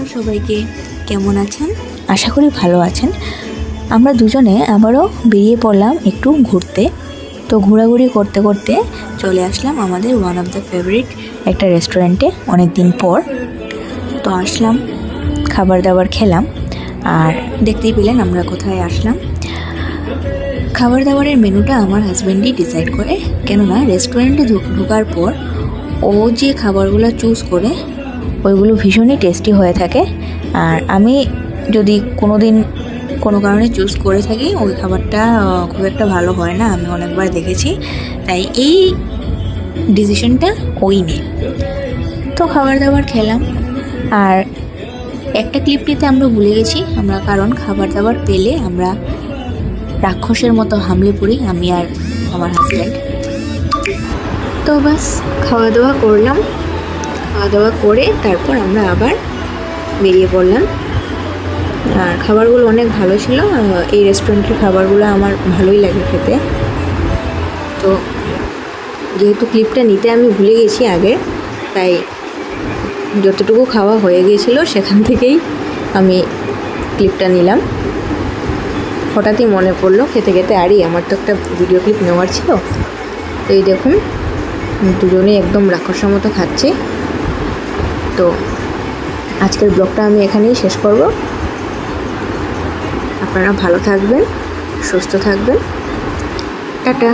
Hello সবাইকে, কেমন আছেন? আশা করি ভালো আছেন। আমরা দুজনে আবারও বেরিয়ে পড়লাম একটু ঘুরতে। তো ঘোরাঘুরি করতে করতে চলে আসলাম আমাদের ওয়ান অফ দ্য ফেভারিট একটা রেস্টুরেন্টে অনেক দিন পর। তো আসলাম, খাবার দাবার খেলাম, আর দেখতেই পেলেন আমরা কোথায় আসলাম। খাবার দাবারের মেনুটা আমার হাজব্যান্ডই ডিসাইড করে, কেননা রেস্টুরেন্টে ঢোকার পর ও যে খাবারগুলো চুজ করে ওইগুলো ভীষণই টেস্টি হয়ে থাকে। আর আমি যদি কোনো দিন কোনো কারণে চুজ করে থাকি, ওই খাবারটা খুব একটা ভালো হয় না, আমি অনেকবার দেখেছি। তাই এই ডিসিশনটা ওই নেই। তো খাবার দাবার খেলাম, আর একটা ক্লিপ নিতে আমরা ভুলে গেছি। আমরা কারণ খাবার দাবার পেলে আমরা রাক্ষসের মতো হামলে পড়ি, আমি আর আমার হাজব্যান্ড। তো বাস খাওয়া দাওয়া করলাম, খাওয়া দাওয়া করে তারপর আমরা আবার বেরিয়ে পড়লাম। আর খাবারগুলো অনেক ভালো ছিল। এই রেস্টুরেন্টের খাবারগুলো আমার ভালোই লাগে খেতে। তো যেহেতু ক্লিপটা নিতে আমি ভুলে গেছি আগে, তাই যতটুকু খাওয়া হয়ে গিয়েছিল সেখান থেকেই আমি ক্লিপটা নিলাম। হঠাৎই মনে পড়লো খেতে খেতে, আরই আমার তো একটা ভিডিও ক্লিপ নেওয়ার ছিল। তো এই দেখুন, দুজনেই একদম রাক্ষসের মতো খাচ্ছি। তো আজকের ব্লগটা আমি এখানেই শেষ করব। আপনারা ভালো থাকবেন, সুস্থ থাকবেন। টাটা।